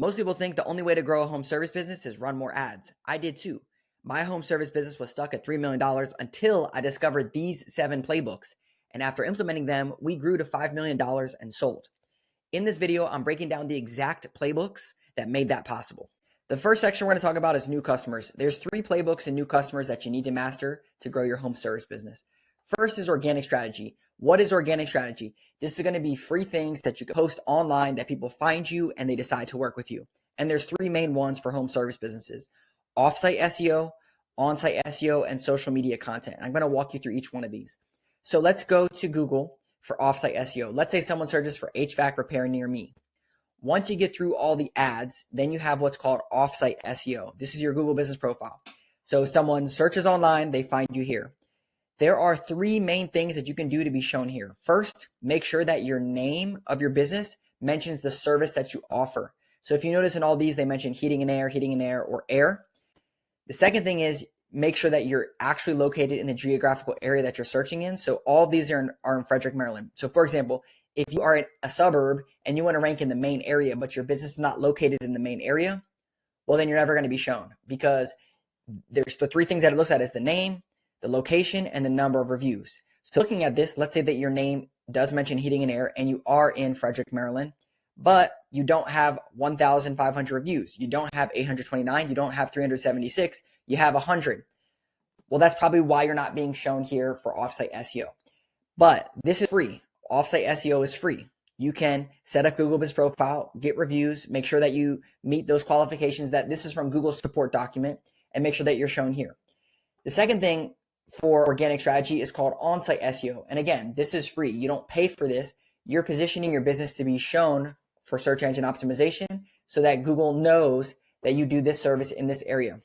Most people think the only way to grow a home service business is run more ads. I did too. My home service business was stuck at $3 million until I discovered these 7 playbooks. And after implementing them, we grew to $5 million and sold. In this video, I'm breaking down the exact playbooks that made that possible. The first section we're going to talk about is new customers. There's 3 playbooks and new customers that you need to master to grow your home service business. First is organic strategy. What is organic strategy? This is going to be free things that you can post online that people find you and they decide to work with you. And there's 3 main ones for home service businesses: offsite SEO, on-site SEO, and social media content. I'm going to walk you through each one of these. So let's go to Google for offsite SEO. Let's say someone searches for HVAC repair near me. Once you get through all the ads, then you have what's called offsite SEO. This is your Google business profile. So someone searches online, they find you here. There are 3 main things that you can do to be shown here. First, make sure that your name of your business mentions the service that you offer. So if you notice in all these, they mention heating and air, or air. The second thing is make sure that you're actually located in the geographical area that you're searching in. So all of these are in Frederick, Maryland. So for example, if you are in a suburb and you want to rank in the main area, but your business is not located in the main area, well, then you're never going to be shown, because there's the 3 things that it looks at is the name, the location, and the number of reviews. So looking at this, let's say that your name does mention heating and air and you are in Frederick, Maryland, but you don't have 1,500 reviews. You don't have 829. You don't have 376. You have 100. Well, that's probably why you're not being shown here for offsite SEO. But this is free. Offsite SEO is free. You can set up Google Business Profile, get reviews, make sure that you meet those qualifications, that this is from Google's support document, and make sure that you're shown here. The second thing for organic strategy is called on-site SEO. And again, this is free. You don't pay for this. You're positioning your business to be shown for search engine optimization so that Google knows that you do this service in this area.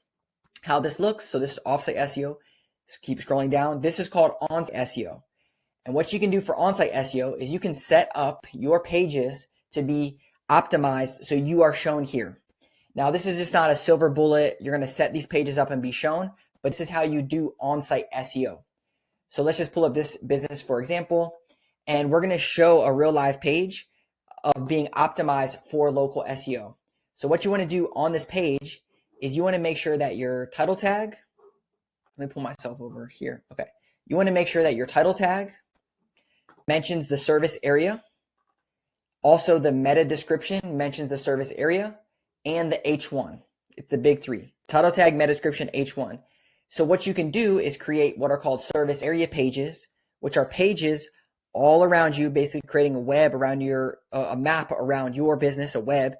How this looks, so this is offsite SEO. Just keep scrolling down. This is called on-site SEO. And what you can do for on-site SEO is you can set up your pages to be optimized so you are shown here. Now, this is just not a silver bullet. You're going to set these pages up and be shown, but this is how you do on-site SEO. So let's just pull up this business, for example, and we're going to show a real live page of being optimized for local SEO. So what you want to do on this page is you want to make sure that your title tag, let me pull myself over here. Okay. You want to make sure that your title tag mentions the service area. Also, the meta description mentions the service area, and the H1. It's the big 3. Title tag, meta description, H1. So what you can do is create what are called service area pages, which are pages all around you, basically creating a web around your, a map around your business, a web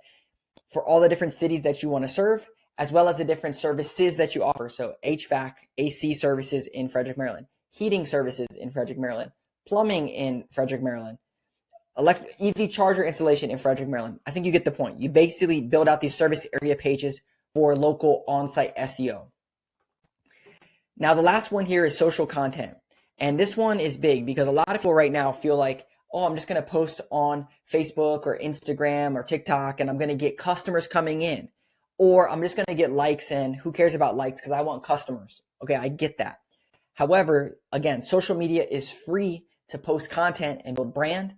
for all the different cities that you want to serve, as well as the different services that you offer. So HVAC, AC services in Frederick, Maryland, heating services in Frederick, Maryland, plumbing in Frederick, Maryland, EV charger installation in Frederick, Maryland. I think you get the point. You basically build out these service area pages for local on-site SEO. Now, the last one here is social content. And this one is big because a lot of people right now feel like, oh, I'm just going to post on Facebook or Instagram or TikTok and I'm going to get customers coming in. Or I'm just going to get likes, and who cares about likes because I want customers. Okay, I get that. However, again, social media is free to post content and build brand.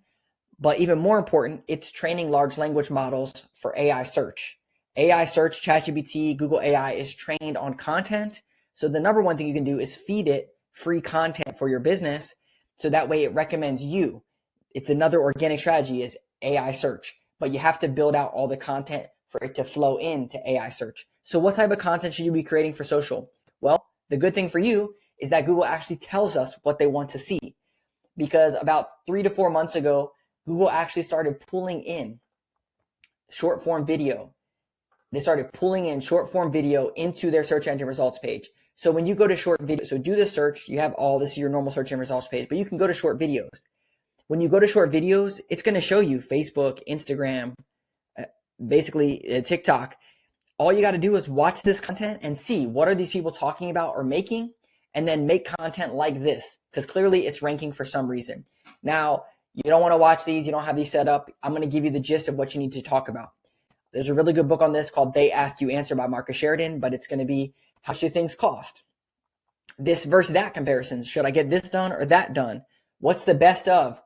But even more important, it's training large language models for AI search. AI search, ChatGPT, Google AI is trained on content. So the number one thing you can do is feed it free content for your business. So that way it recommends you. It's another organic strategy is AI search, but you have to build out all the content for it to flow into AI search. So what type of content should you be creating for social? Well, the good thing for you is that Google actually tells us what they want to see, because about 3 to 4 months ago, Google actually started pulling in short form video. They started pulling in short form video into their search engine results page. So when you go to short video, so do the search, you have all this, your normal search engine results page, but you can go to short videos. When you go to short videos, it's going to show you Facebook, Instagram, basically TikTok. All you got to do is watch this content and see what are these people talking about or making, and then make content like this, because clearly it's ranking for some reason. Now, you don't want to watch these. You don't have these set up. I'm going to give you the gist of what you need to talk about. There's a really good book on this called They Ask You Answer by Marcus Sheridan, but it's going to be how should things cost? This versus that comparisons. Should I get this done or that done? What's the best of?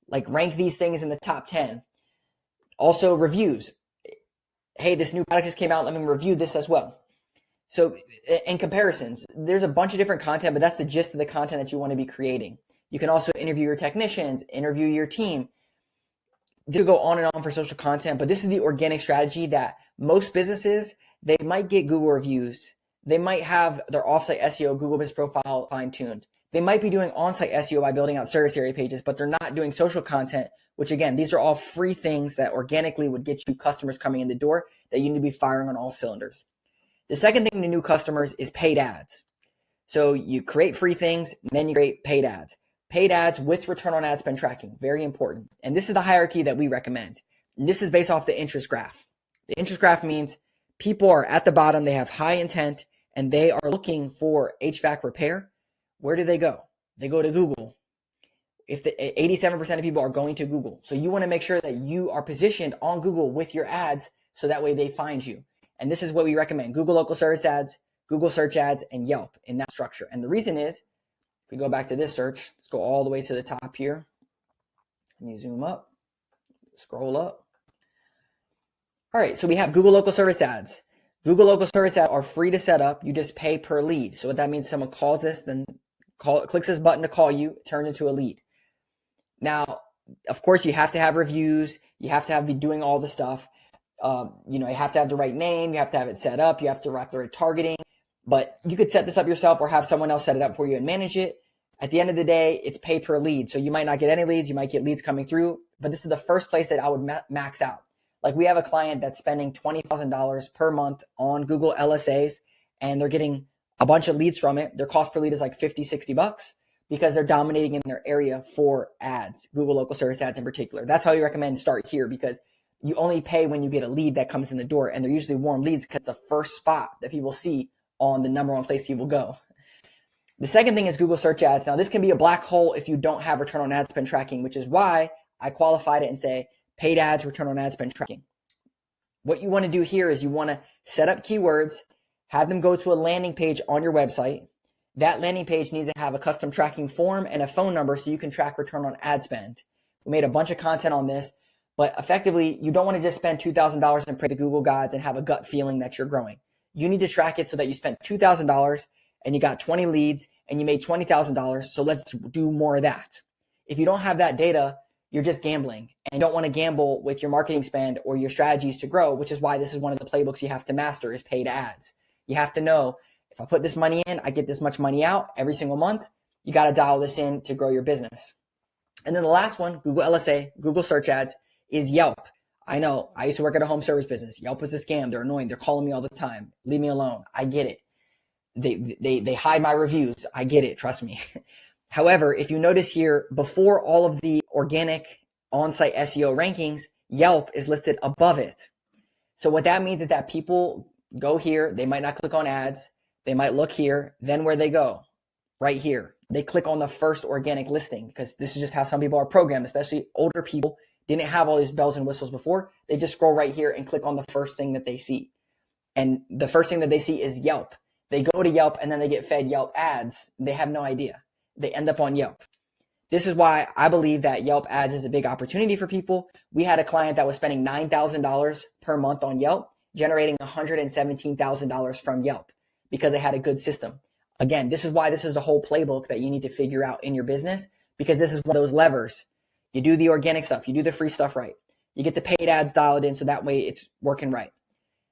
Like rank these things in the top 10. Also reviews. hey, this new product just came out, let me review this as well. So in comparisons, there's a bunch of different content, but that's the gist of the content that you want to be creating. You can also interview your technicians, interview your team. This will go on and on for social content, but this is the organic strategy that most businesses, they might get Google reviews. They might have their offsite SEO, Google Business Profile fine-tuned. They might be doing on-site SEO by building out service area pages, but they're not doing social content, which again, these are all free things that organically would get you customers coming in the door that you need to be firing on all cylinders. The second thing to new customers is paid ads. So you create free things, and then you create paid ads. Paid ads with return on ad spend tracking, very important. And this is the hierarchy that we recommend. And this is based off the interest graph. The interest graph means people are at the bottom, they have high intent, and they are looking for HVAC repair. Where do they go? They go to Google. If the 87% of people are going to Google. So you want to make sure that you are positioned on Google with your ads so that way they find you. And this is what we recommend: Google local service ads, Google search ads, and Yelp in that structure. And the reason is, if we go back to this search, let's go all the way to the top here. Let me zoom up, scroll up. All right, so we have Google local service ads. Google local service ads are free to set up. You just pay per lead. So what that means, someone calls this, then clicks this button to call you, it turns into a lead. Now, of course, you have to have reviews. You have to be doing all the stuff. You have to have the right name. You have to have it set up. You have to have the right targeting. But you could set this up yourself or have someone else set it up for you and manage it. At the end of the day, it's pay per lead. So you might not get any leads. You might get leads coming through. But this is the first place that I would max out. Like, we have a client that's spending $20,000 per month on Google LSAs, and they're getting a bunch of leads from it. Their cost per lead is like $50-$60 because they're dominating in their area for ads, Google local service ads in particular. That's how you recommend start here, because you only pay when you get a lead that comes in the door, and they're usually warm leads because it's the first spot that people see on the number one place people go. The second thing is Google search ads. Now, this can be a black hole if you don't have return on ad spend tracking, which is why I qualified it and say paid ads, return on ad spend tracking. What you want to do here is you want to set up keywords, have them go to a landing page on your website. That landing page needs to have a custom tracking form and a phone number so you can track return on ad spend. We made a bunch of content on this, but effectively, you don't want to just spend $2,000 and pray the Google gods and have a gut feeling that you're growing. You need to track it so that you spent $2,000 and you got 20 leads and you made $20,000. So let's do more of that. If you don't have that data, you're just gambling, and you don't want to gamble with your marketing spend or your strategies to grow, which is why this is one of the playbooks you have to master is paid ads. You have to know, if I put this money in, I get this much money out every single month. You got to dial this in to grow your business. And then the last one, Google LSA, Google search ads, is Yelp. I know, I used to work at a home service business. Yelp is a scam. They're annoying. They're calling me all the time. Leave me alone. I get it. They hide my reviews. I get it. Trust me. However, if you notice here, before all of the organic on-site SEO rankings, Yelp is listed above it. So what that means is that people go here. They might not click on ads. They might look here. Then where they go? Right here. They click on the first organic listing, because this is just how some people are programmed, especially older people. Didn't have all these bells and whistles before. They just scroll right here and click on the first thing that they see. And the first thing that they see is Yelp. They go to Yelp and then they get fed Yelp ads. They have no idea. They end up on Yelp. This is why I believe that Yelp ads is a big opportunity for people. We had a client that was spending $9,000 per month on Yelp, generating $117,000 from Yelp because they had a good system. Again, this is why this is a whole playbook that you need to figure out in your business, because this is one of those levers. You do the organic stuff. You do the free stuff right. You get the paid ads dialed in so that way it's working right.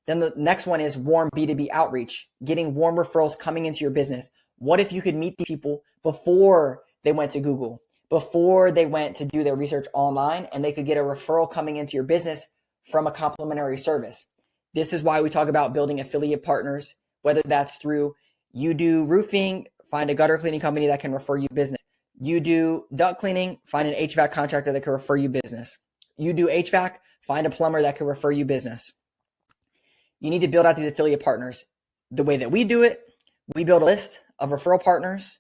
Then the next one is warm B2B outreach, getting warm referrals coming into your business. What if you could meet these people before they went to Google, before they went to do their research online, and they could get a referral coming into your business from a complementary service? This is why we talk about building affiliate partners, whether that's through you do roofing, find a gutter cleaning company that can refer you business. You do duct cleaning, find an HVAC contractor that can refer you business. You do HVAC, find a plumber that can refer you business. You need to build out these affiliate partners. The way that we do it, we build a list of referral partners.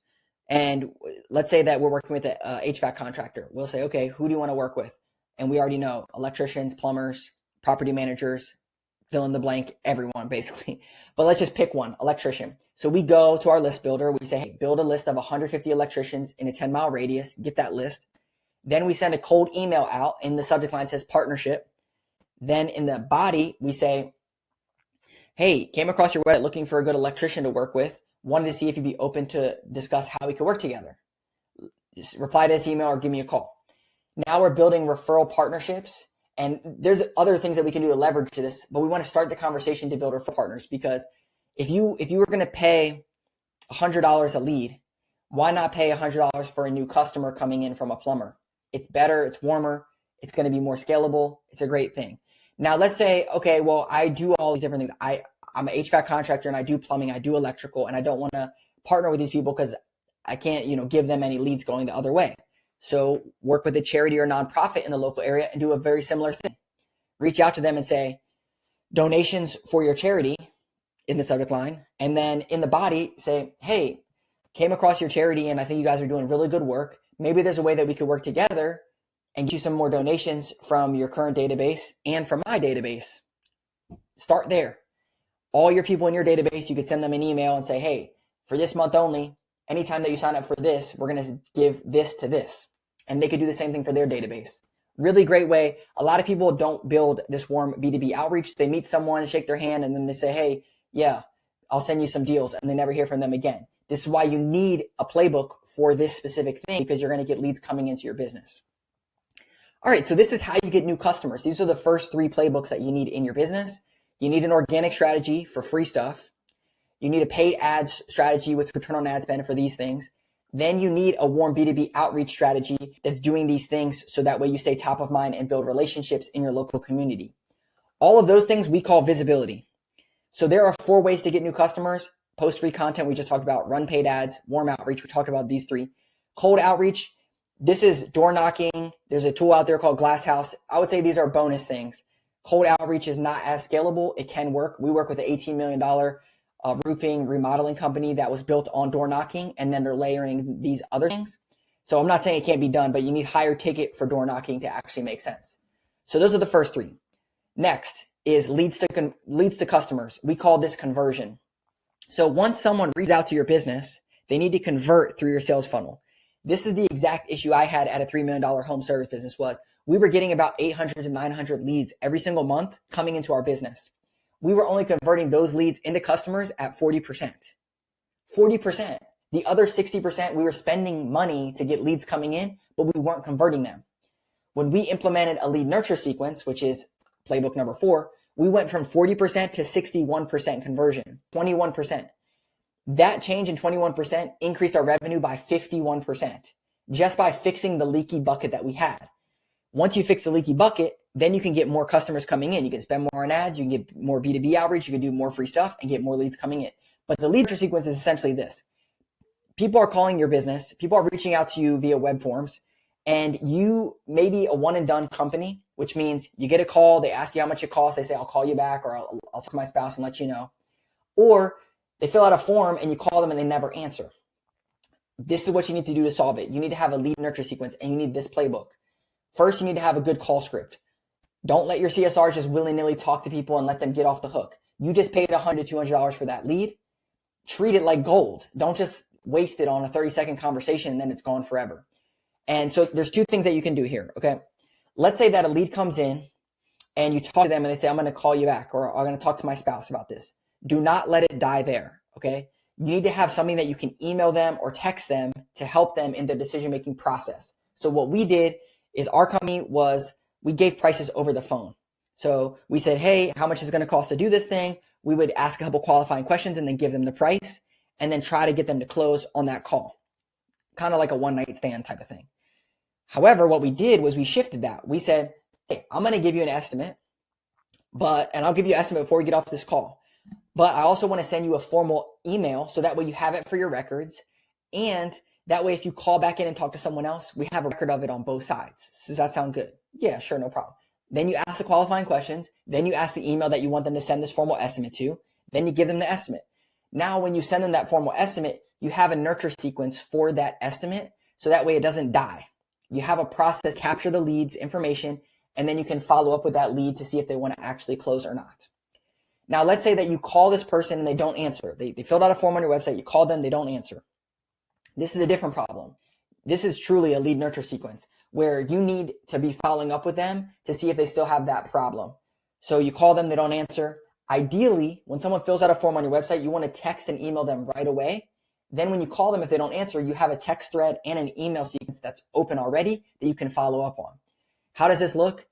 And let's say that we're working with a HVAC contractor. We'll say, okay, who do you want to work with? And we already know electricians, plumbers, property managers, fill in the blank, everyone basically. But let's just pick one, electrician. So we go to our list builder. We say, hey, build a list of 150 electricians in a 10-mile radius. Get that list. Then we send a cold email out, and the subject line says partnership. Then in the body, we say, hey, came across your website looking for a good electrician to work with. Wanted to see if you'd be open to discuss how we could work together. Just reply to this email or give me a call. Now we're building referral partnerships. And there's other things that we can do to leverage this, but we want to start the conversation to build referral partners, because if you were going to pay $100 a lead, why not pay $100 for a new customer coming in from a plumber? It's better, it's warmer, it's going to be more scalable. It's a great thing. Now let's say, okay, well, I do all these different things. I'm an HVAC contractor and I do plumbing, I do electrical, and I don't want to partner with these people because I can't, give them any leads going the other way. So work with a charity or nonprofit in the local area and do a very similar thing. Reach out to them and say, donations for your charity in the subject line. And then in the body, say, hey, came across your charity and I think you guys are doing really good work. Maybe there's a way that we could work together and get you some more donations from your current database and from my database. Start there. All your people in your database, you could send them an email and say, hey, for this month only, anytime that you sign up for this, we're going to give this to this. And they could do the same thing for their database. Really great way. A lot of people don't build this warm B2B outreach. They meet someone, shake their hand, and then they say, hey, yeah, I'll send you some deals, and they never hear from them again. This is why you need a playbook for this specific thing, because you're going to get leads coming into your business. All right, so this is how you get new customers. These are the first 3 playbooks that you need in your business. You need an organic strategy for free stuff. You need a paid ads strategy with return on ad spend for these things. Then you need a warm B2B outreach strategy that's doing these things so that way you stay top of mind and build relationships in your local community. All of those things we call visibility. So there are 4 ways to get new customers. Post free content, we just talked about. Run paid ads, warm outreach, we talked about these 3. Cold outreach, this is door knocking. There's a tool out there called Glasshouse. I would say these are bonus things. Cold outreach is not as scalable. It can work. We work with an $18 million roofing remodeling company that was built on door knocking, and then they're layering these other things. So I'm not saying it can't be done, but you need higher ticket for door knocking to actually make sense. So those are the first 3. Next is leads to customers. We call this conversion. So once someone reaches out to your business, they need to convert through your sales funnel. This is the exact issue I had at a $3 million home service business. Was we were getting about 800 to 900 leads every single month coming into our business. We were only converting those leads into customers at 40%. 40%. The other 60%, we were spending money to get leads coming in, but we weren't converting them. When we implemented a lead nurture sequence, which is playbook number 4, we went from 40% to 61% conversion, 21%. That change in 21% increased our revenue by 51% just by fixing the leaky bucket that we had. Once you fix the leaky bucket, then you can get more customers coming in. You can spend more on ads. You can get more B2B outreach. You can do more free stuff and get more leads coming in. But the lead sequence is essentially this. People are calling your business. People are reaching out to you via web forms. And you may be a one and done company, which means you get a call. They ask you how much it costs. They say, I'll call you back, or I'll talk to my spouse and let you know. Or they fill out a form and you call them and they never answer. This is what you need to do to solve it. You need to have a lead nurture sequence, and you need this playbook. First, you need to have a good call script. Don't let your CSRs just willy-nilly talk to people and let them get off the hook. You just paid $100 to $200 for that lead. Treat it like gold. Don't just waste it on a 30-second conversation and then it's gone forever. And so there's 2 things that you can do here, okay? Let's say that a lead comes in and you talk to them and they say, I'm going to call you back, or I'm going to talk to my spouse about this. Do not let it die there, okay? You need to have something that you can email them or text them to help them in the decision-making process. So what we did is our company we gave prices over the phone. So we said, hey, how much is it going to cost to do this thing? We would ask a couple qualifying questions and then give them the price, and then try to get them to close on that call. Kind of like a one-night stand type of thing. However, what we did was we shifted that. We said, hey, I'm going to give you an estimate, and I'll give you an estimate before we get off this call. But I also want to send you a formal email so that way you have it for your records. And that way, if you call back in and talk to someone else, we have a record of it on both sides. Does that sound good? Yeah, sure, no problem. Then you ask the qualifying questions. Then you ask the email that you want them to send this formal estimate to. Then you give them the estimate. Now, when you send them that formal estimate, you have a nurture sequence for that estimate. So that way it doesn't die. You have a process, capture the leads information, and then you can follow up with that lead to see if they want to actually close or not. Now, let's say that you call this person and they don't answer. They filled out a form on your website. You call them, they don't answer. This is a different problem. This is truly a lead nurture sequence where you need to be following up with them to see if they still have that problem. So you call them, they don't answer. Ideally, when someone fills out a form on your website, you want to text and email them right away. Then when you call them, if they don't answer, you have a text thread and an email sequence that's open already that you can follow up on. How does this look?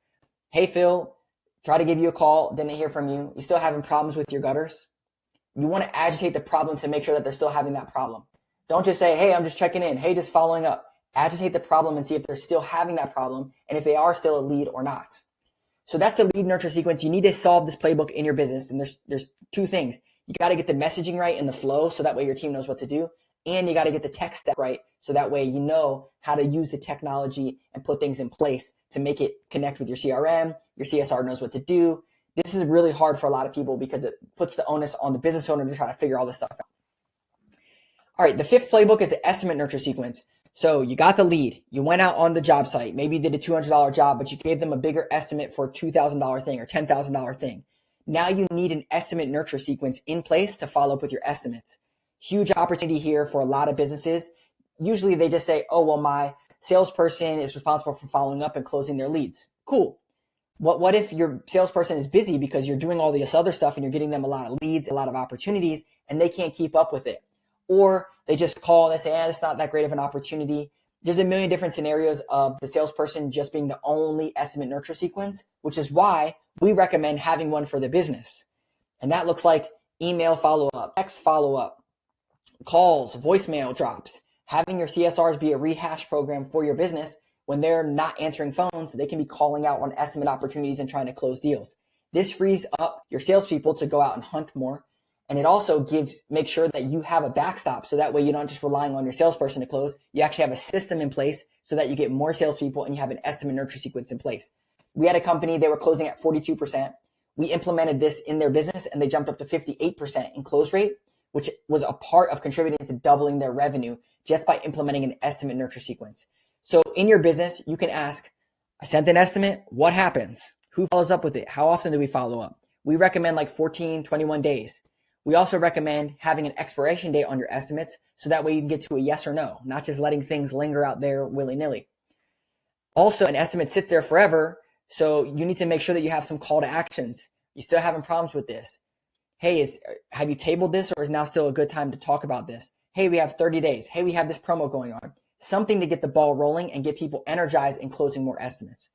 Hey, Phil, try to give you a call, didn't hear from you. You still having problems with your gutters? You want to agitate the problem to make sure that they're still having that problem. Don't just say, hey, I'm just checking in. Hey, just following up. Agitate the problem and see if they're still having that problem and if they are still a lead or not. So that's the lead nurture sequence. You need to solve this playbook in your business. And there's two things. You got to get the messaging right and the flow so that way your team knows what to do. And you got to get the tech stack right so that way you know how to use the technology and put things in place to make it connect with your CRM. Your CSR knows what to do. This is really hard for a lot of people because it puts the onus on the business owner to try to figure all this stuff out. All right, the fifth playbook is the estimate nurture sequence. So you got the lead, you went out on the job site, maybe you did a $200 job, but you gave them a bigger estimate for a $2,000 thing or $10,000 thing. Now you need an estimate nurture sequence in place to follow up with your estimates. Huge opportunity here for a lot of businesses. Usually they just say, oh, well, my salesperson is responsible for following up and closing their leads. Cool. What if your salesperson is busy because you're doing all this other stuff and you're getting them a lot of leads, a lot of opportunities, and they can't keep up with it? Or they just call and they say, it's not that great of an opportunity. There's a million different scenarios of the salesperson just being the only estimate nurture sequence, which is why we recommend having one for the business. And that looks like email follow-up, text follow-up, calls, voicemail drops, having your CSRs be a rehash program for your business. When they're not answering phones, they can be calling out on estimate opportunities and trying to close deals. This frees up your salespeople to go out and hunt more. And it also makes sure that you have a backstop. So that way you're not just relying on your salesperson to close. You actually have a system in place so that you get more salespeople and you have an estimate nurture sequence in place. We had a company, they were closing at 42%. We implemented this in their business and they jumped up to 58% in close rate, which was a part of contributing to doubling their revenue just by implementing an estimate nurture sequence. So in your business, you can ask, I sent an estimate, what happens? Who follows up with it? How often do we follow up? We recommend like 14, 21 days. We also recommend having an expiration date on your estimates so that way you can get to a yes or no, not just letting things linger out there willy-nilly. Also, an estimate sits there forever, so you need to make sure that you have some call to actions. You still having problems with this? Hey, have you tabled this, or is now still a good time to talk about this? Hey, we have 30 days. Hey, we have this promo going on. Something to get the ball rolling and get people energized and closing more estimates.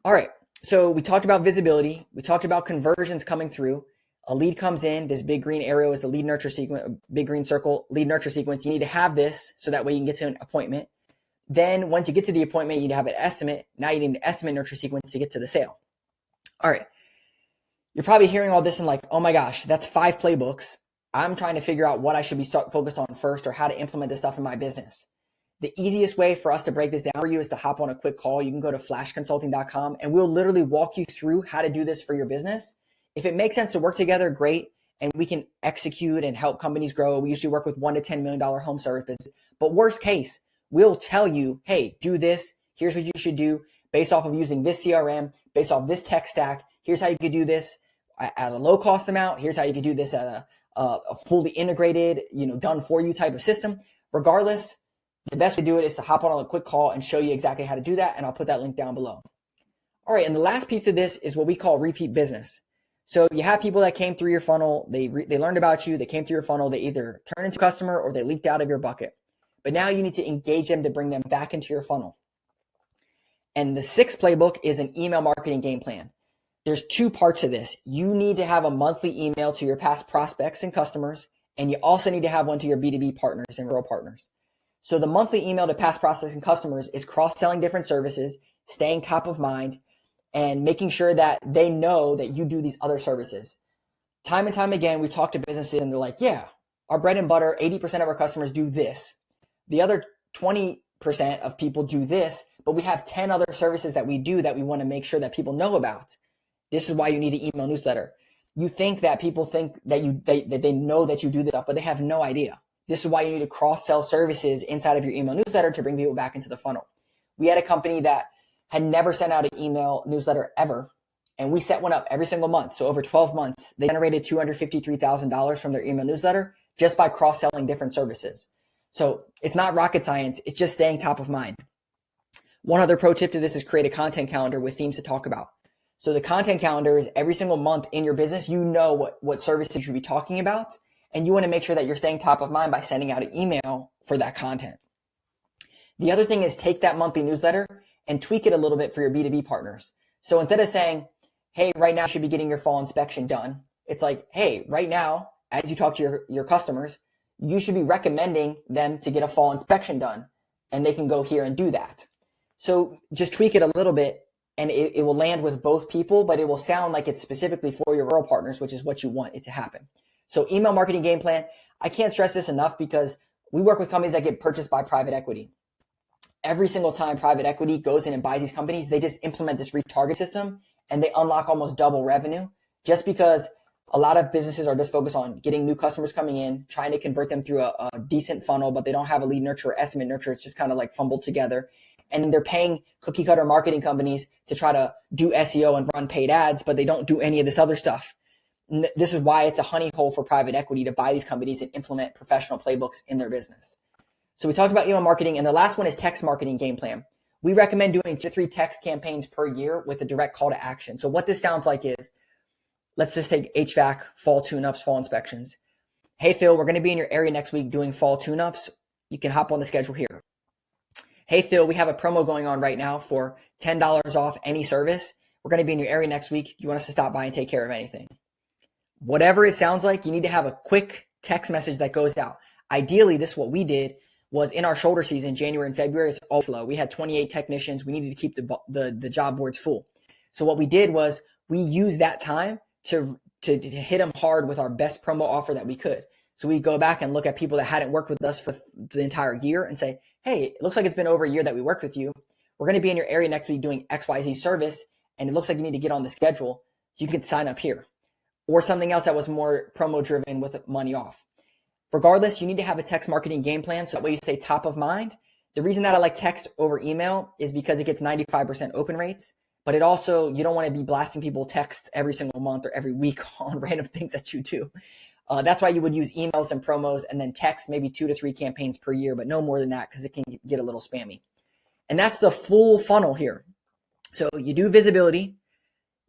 All right, so we talked about visibility. We talked about conversions coming through. A lead comes in, this big green arrow is the lead nurture sequence, big green circle, lead nurture sequence. You need to have this so that way you can get to an appointment. Then once you get to the appointment, you need to have an estimate. Now you need an estimate nurture sequence to get to the sale. All right. You're probably hearing all this and like, oh my gosh, that's 5 playbooks. I'm trying to figure out what I should be focused on first or how to implement this stuff in my business. The easiest way for us to break this down for you is to hop on a quick call. You can go to flashconsulting.com and we'll literally walk you through how to do this for your business. If it makes sense to work together, great. And we can execute and help companies grow. We usually work with $1 to $10 million home service business. But worst case, we'll tell you, hey, do this. Here's what you should do based off of using this CRM, based off this tech stack. Here's how you could do this at a low cost amount. Here's how you could do this at a fully integrated, done for you type of system. Regardless, the best way to do it is to hop on a quick call and show you exactly how to do that. And I'll put that link down below. All right. And the last piece of this is what we call repeat business. So you have people that came through your funnel. They learned about you. They came through your funnel. They either turned into a customer or they leaked out of your bucket. But now you need to engage them to bring them back into your funnel. And the 6th playbook is an email marketing game plan. There's 2 parts to this. You need to have a monthly email to your past prospects and customers. And you also need to have one to your B2B partners and referral partners. So the monthly email to past prospects and customers is cross-selling different services, staying top of mind, and making sure that they know that you do these other services. Time and time again, we talk to businesses and they're like, yeah, our bread and butter, 80% of our customers do this. The other 20% of people do this, but we have 10 other services that we do that we want to make sure that people know about. This is why you need an email newsletter. You think that people think that they know that you do this stuff, but they have no idea. This is why you need to cross-sell services inside of your email newsletter to bring people back into the funnel. We had a company that had never sent out an email newsletter ever. And we set one up every single month. So over 12 months, they generated $253,000 from their email newsletter just by cross-selling different services. So it's not rocket science. It's just staying top of mind. One other pro tip to this is create a content calendar with themes to talk about. So the content calendar is every single month in your business, you know what service you should be talking about. And you want to make sure that you're staying top of mind by sending out an email for that content. The other thing is take that monthly newsletter and tweak it a little bit for your B2B partners. So instead of saying, hey, right now you should be getting your fall inspection done, it's like, hey, right now, as you talk to your customers, you should be recommending them to get a fall inspection done, and they can go here and do that. So just tweak it a little bit, and it will land with both people, but it will sound like it's specifically for your referral partners, which is what you want it to happen. So email marketing game plan, I can't stress this enough because we work with companies that get purchased by private equity. Every single time private equity goes in and buys these companies, they just implement this retarget system and they unlock almost double revenue just because a lot of businesses are just focused on getting new customers coming in, trying to convert them through a decent funnel, but they don't have a lead nurture or estimate nurture. It's just kind of like fumbled together. And they're paying cookie cutter marketing companies to try to do SEO and run paid ads, but they don't do any of this other stuff. And this is why it's a honey hole for private equity to buy these companies and implement professional playbooks in their business. So we talked about email marketing, and the last one is text marketing game plan. We recommend doing 2 to 3 text campaigns per year with a direct call to action. So what this sounds like is, let's just take HVAC, fall tune-ups, fall inspections. Hey, Phil, we're going to be in your area next week doing fall tune-ups. You can hop on the schedule here. Hey, Phil, we have a promo going on right now for $10 off any service. We're going to be in your area next week. Do you want us to stop by and take care of anything? Whatever it sounds like, you need to have a quick text message that goes out. Ideally, this is what we did was in our shoulder season, January and February, it's all slow. We had 28 technicians. We needed to keep the job boards full. So what we did was we used that time to hit them hard with our best promo offer that we could. So we go back and look at people that hadn't worked with us for the entire year and say, hey, it looks like it's been over a year that we worked with you. We're going to be in your area next week doing XYZ service, and it looks like you need to get on the schedule. So you can sign up here. Or something else that was more promo driven with money off. Regardless, you need to have a text marketing game plan so that way you stay top of mind. The reason that I like text over email is because it gets 95% open rates, but it also, you don't want to be blasting people text every single month or every week on random things that you do. That's why you would use emails and promos and then text maybe 2 to 3 campaigns per year, but no more than that because it can get a little spammy. And that's the full funnel here. So you do visibility,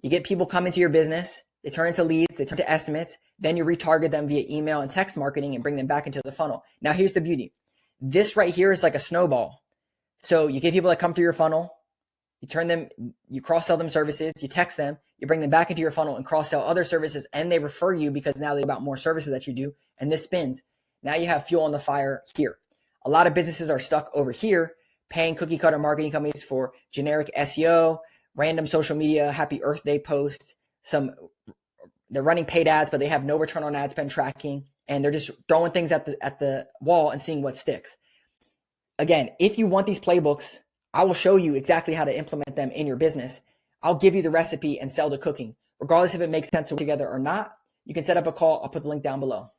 you get people coming to your business, they turn into leads, they turn to estimates, then you retarget them via email and text marketing and bring them back into the funnel. Now here's the beauty. This right here is like a snowball. So you get people that come through your funnel, you turn them, you cross-sell them services, you text them, you bring them back into your funnel and cross-sell other services, and they refer you because now they about more services that you do, and this spins. Now you have fuel on the fire here. A lot of businesses are stuck over here paying cookie cutter marketing companies for generic SEO, random social media, happy Earth Day posts, they're running paid ads, but they have no return on ad spend tracking, and they're just throwing things at the wall and seeing what sticks. Again, if you want these playbooks, I will show you exactly how to implement them in your business. I'll give you the recipe and sell the cooking. Regardless if it makes sense together or not, you can set up a call. I'll put the link down below.